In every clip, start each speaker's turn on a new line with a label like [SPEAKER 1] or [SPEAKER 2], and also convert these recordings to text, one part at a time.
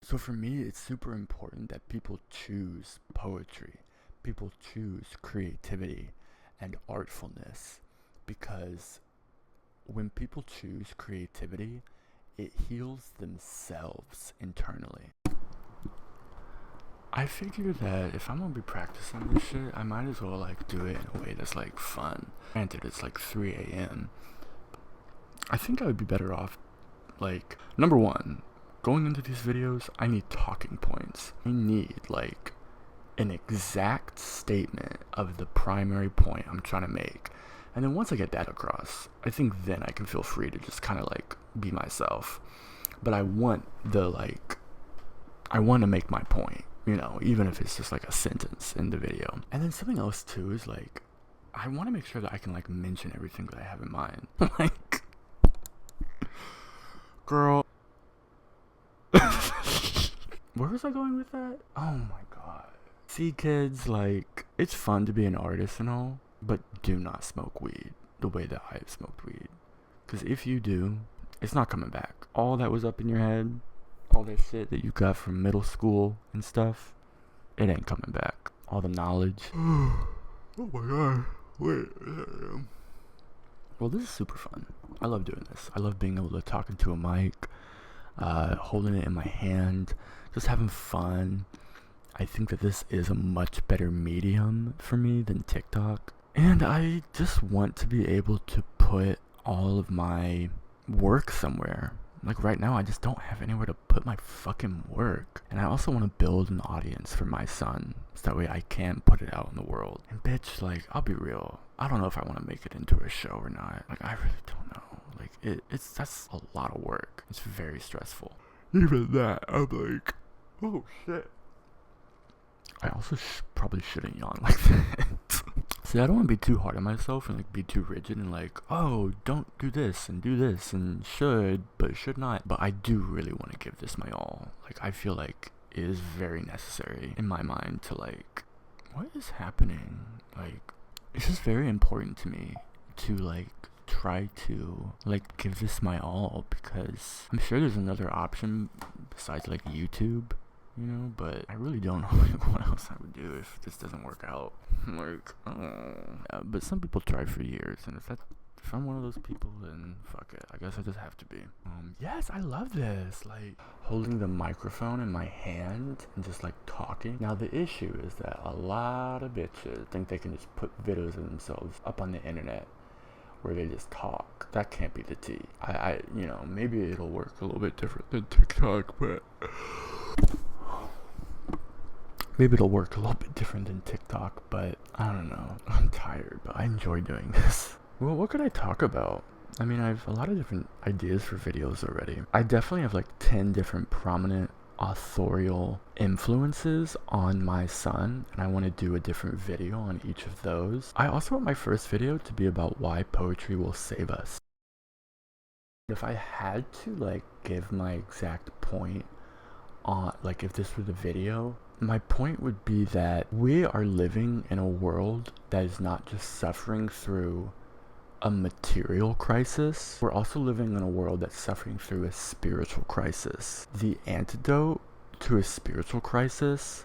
[SPEAKER 1] So for me, it's super important that people choose poetry, people choose creativity and artfulness, because when people choose creativity, it heals themselves internally. I figure that if I'm gonna be practicing this shit, I might as well like do it in a way that's like fun. Granted, it's like 3 a.m. I think I would be better off, like, number one, going into these videos, I need talking points. I need like an exact statement of the primary point I'm trying to make. And then once I get that across, I think then I can feel free to just kind of like be myself. But I want to make my point, even if it's just like a sentence in the video. And then something else too is like, I want to make sure that I can like mention everything that I have in mind. Like, girl. Where was I going with that? Oh my god. See, kids, like, it's fun to be an artist and all, but do not smoke weed the way that I've smoked weed. Because if you do, it's not coming back. All that was up in your head, all that shit that you got from middle school and stuff, it ain't coming back. All the knowledge. Oh my god. Wait. Well, this is super fun. I love doing this. I love being able to talk into a mic, holding it in my hand, just having fun. I think that this is a much better medium for me than TikTok. And I just want to be able to put all of my work somewhere. Like right now, I just don't have anywhere to put my fucking work. And I also want to build an audience for my son, so that way I can put it out in the world. And bitch, like, I'll be real, I don't know if I want to make it into a show or not. Like, I really don't know. Like, that's a lot of work. It's very stressful. Even that, I'm like, oh shit. I also probably shouldn't yawn like that. See, I don't want to be too hard on myself and like be too rigid and like, oh, don't do this and should, but should not. But I do really want to give this my all. Like, I feel like it is very necessary in my mind to like, what is happening? Like, it's just very important to me to like try to like give this my all, because I'm sure there's another option besides like YouTube, but I really don't know like what else I would do if this doesn't work out. Like, yeah, but some people try for years, and if I'm one of those people, then fuck it, I guess I just have to be. Yes, I love this, like holding the microphone in my hand and just like talking. Now the issue is that a lot of bitches think they can just put videos of themselves up on the internet where they just talk. That can't be the tea. I maybe it'll work a little bit different than TikTok, but I don't know. I'm tired, but I enjoy doing this. Well, what could I talk about? I mean, I have a lot of different ideas for videos already. I definitely have like 10 different prominent authorial influences on my son, and I want to do a different video on each of those. I also want my first video to be about why poetry will save us. If I had to like give my exact point on, like, if this were the video, my point would be that we are living in a world that is not just suffering through a material crisis, we're also living in a world that's suffering through a spiritual crisis. The antidote to a spiritual crisis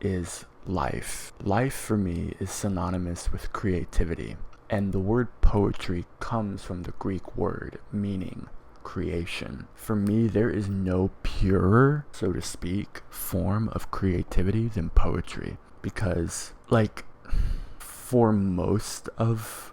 [SPEAKER 1] is life. Life for me is synonymous with creativity, and the word poetry comes from the Greek word meaning creation. For me, there is no purer, so to speak, form of creativity than poetry, because like for most of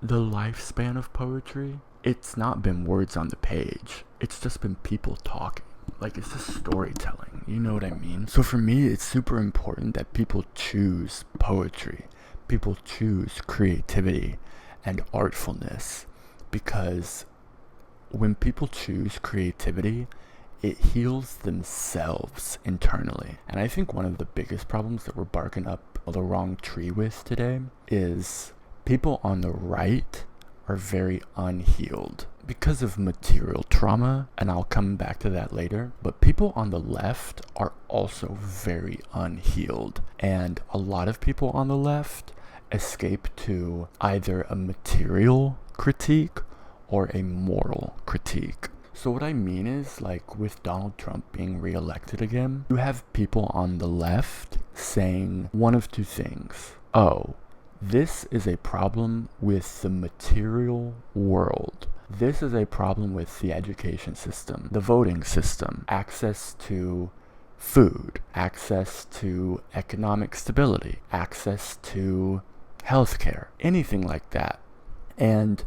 [SPEAKER 1] the lifespan of poetry, it's not been words on the page, it's just been people talking. Like, it's just storytelling, you know what I mean? So for me, it's super important that people choose poetry, people choose creativity and artfulness, because when people choose creativity, it heals themselves internally. And I think one of the biggest problems that we're barking up the wrong tree with today is people on the right are very unhealed because of material trauma, and I'll come back to that later. But people on the left are also very unhealed, and a lot of people on the left escape to either a material critique or a moral critique. So what I mean is, like, with Donald Trump being reelected again, you have people on the left saying one of two things. Oh, this is a problem with the material world. This is a problem with the education system, the voting system, access to food, access to economic stability, access to healthcare, anything like that. And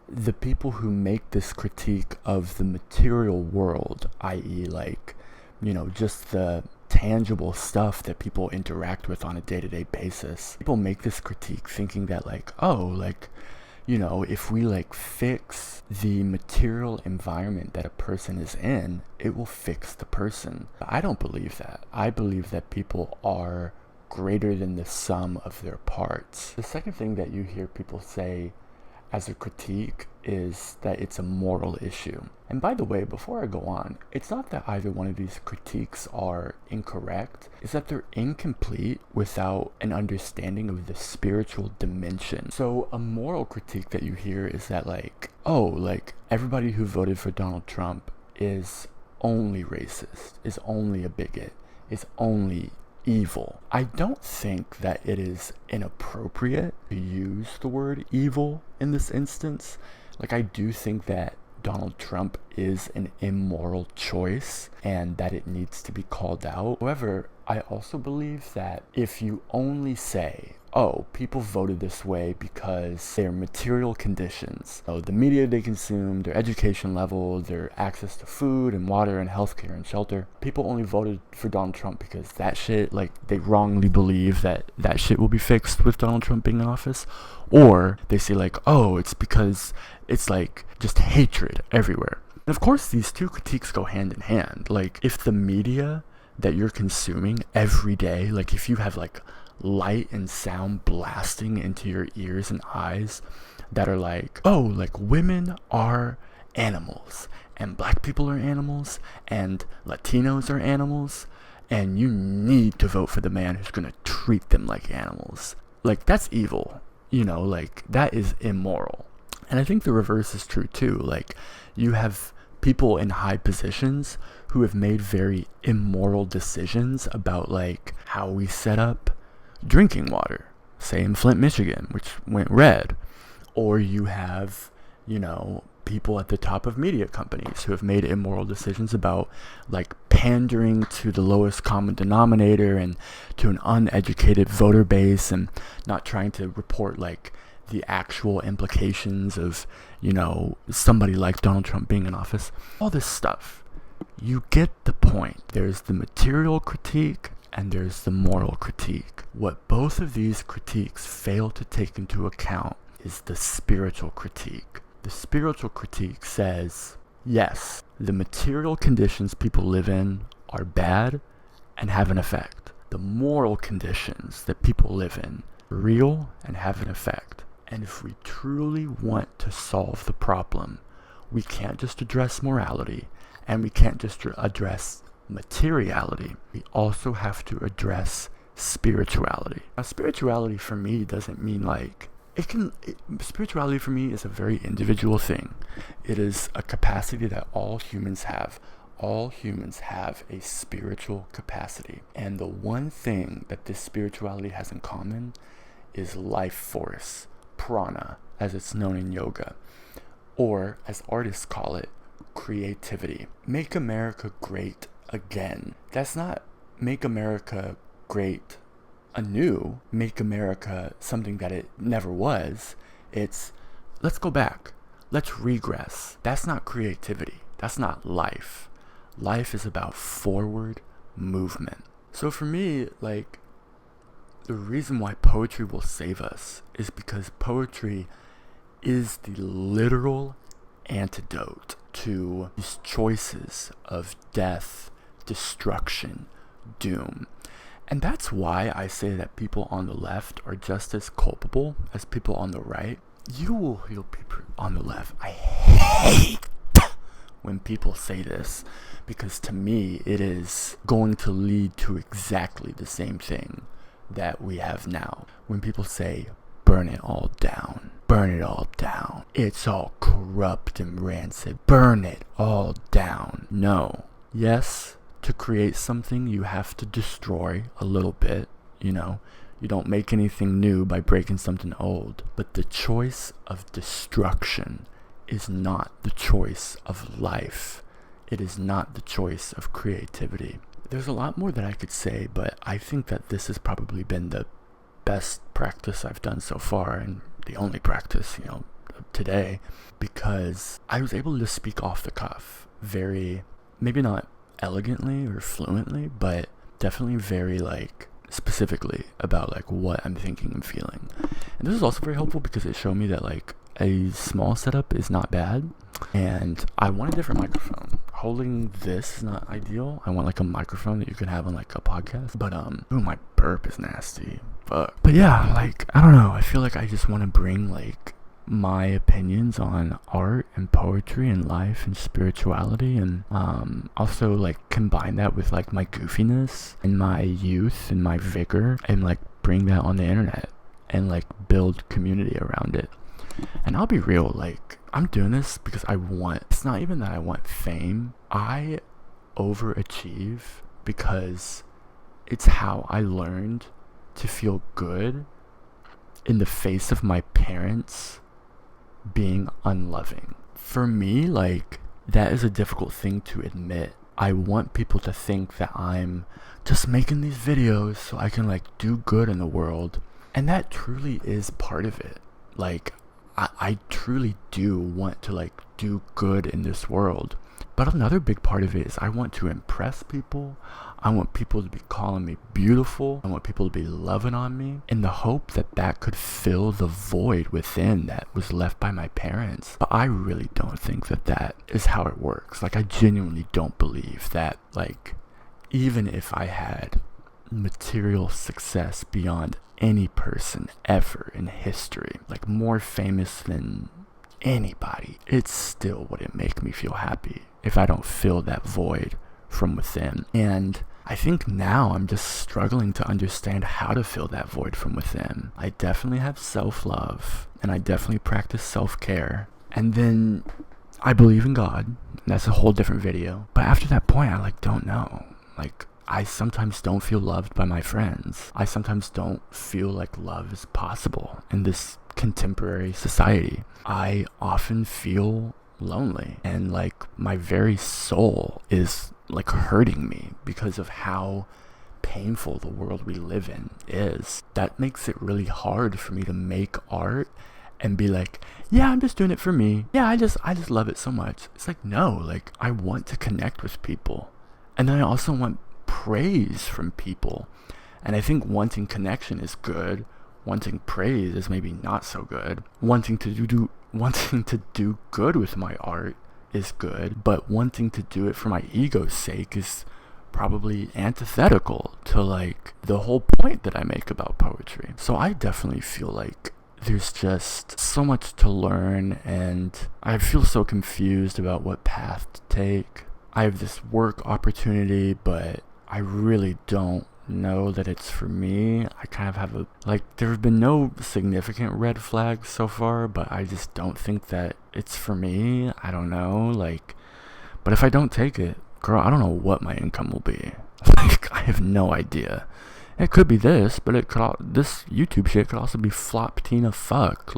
[SPEAKER 1] the people who make this critique of the material world, i.e., like, just the tangible stuff that people interact with on a day-to-day basis, people make this critique thinking that, like, oh, like, if we, like, fix the material environment that a person is in, it will fix the person. I don't believe that. I believe that people are greater than the sum of their parts. The second thing that you hear people say as a critique is that it's a moral issue. And by the way, before I go on, it's not that either one of these critiques are incorrect, it's that they're incomplete without an understanding of the spiritual dimension. So a moral critique that you hear is that, like, oh, like, everybody who voted for Donald Trump is only racist, is only a bigot, is only evil. I don't think that it is inappropriate to use the word evil in this instance. Like, I do think that Donald Trump is an immoral choice and that it needs to be called out. However, I also believe that if you only say, oh, people voted this way because their material conditions, so the media they consume, their education level, their access to food and water and healthcare and shelter, people only voted for Donald Trump because that shit, like, they wrongly believe that that shit will be fixed with Donald Trump being in office. Or they say, like, oh, it's because it's, like, just hatred everywhere. And of course, these two critiques go hand in hand. Like, if the media that you're consuming every day, like, if you have, like, light and sound blasting into your ears and eyes that are like, oh, like, women are animals and black people are animals and Latinos are animals and you need to vote for the man who's gonna treat them like animals, like, that's evil, like, that is immoral. And I think the reverse is true too. Like, you have people in high positions who have made very immoral decisions about, like, how we set up drinking water, say in Flint, Michigan, which went red. Or you have, people at the top of media companies who have made immoral decisions about, like, pandering to the lowest common denominator and to an uneducated voter base and not trying to report, like, the actual implications of, somebody like Donald Trump being in office. All this stuff. You get the point. There's the material critique and there's the moral critique. What both of these critiques fail to take into account is the spiritual critique. The spiritual critique says, yes, the material conditions people live in are bad and have an effect. The moral conditions that people live in are real and have an effect. And if we truly want to solve the problem, we can't just address morality and we can't just address materiality. We also have to address spirituality. Now, spirituality for me doesn't mean, like, spirituality for me is a very individual thing. It is a capacity that all humans have. All humans have a spiritual capacity. And the one thing that this spirituality has in common is life force, prana, as it's known in yoga, or as artists call it, creativity. Make America great again. That's not make America great anew, make America something that it never was. It's, let's go back, let's regress. That's not creativity. That's not life. Life is about forward movement. So for me, like, the reason why poetry will save us is because poetry is the literal antidote to these choices of death, destruction, doom. And that's why I say that people on the left are just as culpable as people on the right. You will hear people on the left. I hate when people say this, because to me it is going to lead to exactly the same thing that we have now. When people say burn it all down. Burn it all down. It's all corrupt and rancid. Burn it all down. No. Yes, to create something, you have to destroy a little bit, you know. You don't make anything new by breaking something old. But the choice of destruction is not the choice of life. It is not the choice of creativity. There's a lot more that I could say, but I think that this has probably been the best practice I've done so far, and the only practice, today, because I was able to speak off the cuff very, maybe not elegantly or fluently, but definitely very specifically about what I'm thinking and feeling. And this is also very helpful because it showed me that a small setup is not bad, and I want a different microphone. Holding this is not ideal. I want a microphone that you can have on a podcast, but ooh, my burp is nasty. Fuck. But yeah, I don't know, I feel I just want to bring my opinions on art and poetry and life and spirituality, and also combine that with my goofiness and my youth and my vigor, and bring that on the internet and build community around it. And I'll be real, I'm doing this because it's not even that I want fame. I overachieve because it's how I learned to feel good in the face of my parents being unloving. For me, that is a difficult thing to admit. I want people to think that I'm just making these videos so I can do good in the world. And that truly is part of it. I truly do want to do good in this world. But another big part of it is I want to impress people. I want people to be calling me beautiful. I want people to be loving on me in the hope that that could fill the void within that was left by my parents. But I really don't think that that is how it works. I genuinely don't believe that, even if I had material success beyond any person ever in history, more famous than anybody, it still wouldn't make me feel happy if I don't fill that void from within. And I think now I'm just struggling to understand how to fill that void from within. I definitely have self-love, and I definitely practice self-care, and then I believe in God. That's a whole different video. But after that point, I don't know. I sometimes don't feel loved by my friends. I sometimes don't feel love is possible in this contemporary society. I often feel lonely, and my very soul is hurting me because of how painful the world we live in is. That makes it really hard for me to make art and be yeah, I'm just doing it for me. Yeah, I just love it so much. It's no, I want to connect with people, and then I also want praise from people. And I think wanting connection is good. Wanting praise is maybe not so good. Wanting to do good with my art is good, but wanting to do it for my ego's sake is probably antithetical to the whole point that I make about poetry. So I definitely feel there's just so much to learn, and I feel so confused about what path to take. I have this work opportunity, but I really don't know that it's for me. I kind of have there have been no significant red flags so far, but I just don't think that it's for me. I don't know, but if I don't take it, girl, I don't know what my income will be. I have no idea. It could be this, but this YouTube shit could also be flop Tina fuck.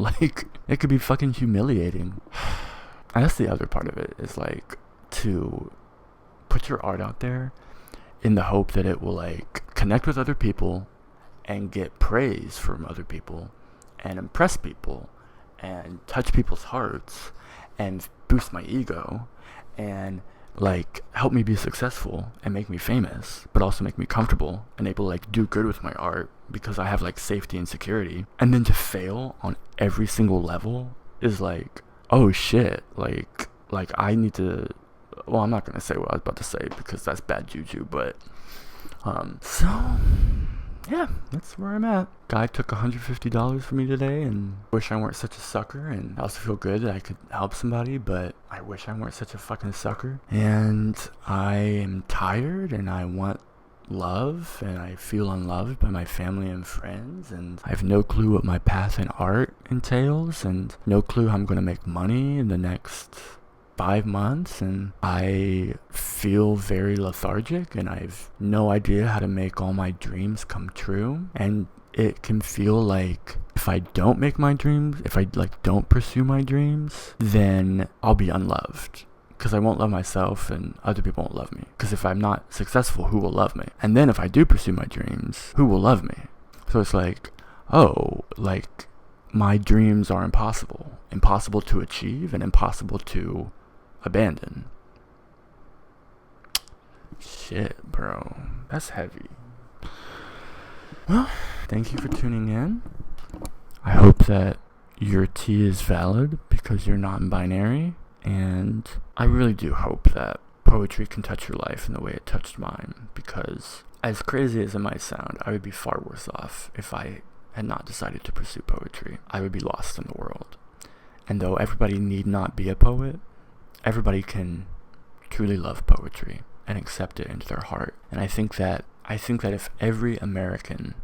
[SPEAKER 1] It could be fucking humiliating. And that's the other part of it, is to put your art out there in the hope that it will connect with other people and get praise from other people and impress people and touch people's hearts and boost my ego and help me be successful and make me famous, but also make me comfortable and able to do good with my art because I have safety and security. And then to fail on every single level is oh shit, I need to, well, I'm not going to say what I was about to say because that's bad juju, but, so, yeah, that's where I'm at. Guy took $150 from me today, and wish I weren't such a sucker, and I also feel good that I could help somebody, but I wish I weren't such a fucking sucker. And I am tired, and I want love, and I feel unloved by my family and friends, and I have no clue what my path in art entails, and no clue how I'm going to make money in the next 5 months, and I feel very lethargic, and I have no idea how to make all my dreams come true. And it can feel like if I don't make my dreams, if I don't pursue my dreams, then I'll be unloved, because I won't love myself and other people won't love me. Because if I'm not successful, who will love me? And then if I do pursue my dreams, who will love me? So it's like, oh, like my dreams are impossible to achieve and impossible to abandon. Shit, bro, that's heavy. Well, thank you for tuning in. I hope that your tea is valid because you're non-binary, and I really do hope that poetry can touch your life in the way it touched mine, because as crazy as it might sound, I would be far worse off if I had not decided to pursue poetry. I would be lost in the world. And though everybody need not be a poet, everybody can truly love poetry and accept it into their heart. And I think that if every American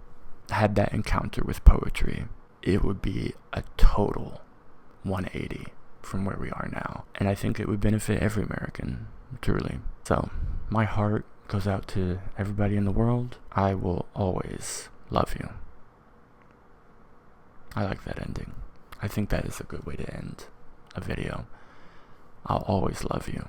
[SPEAKER 1] had that encounter with poetry, it would be a total 180 from where we are now. And I think it would benefit every American, truly. So, my heart goes out to everybody in the world. I will always love you. I like that ending. I think that is a good way to end a video. I'll always love you.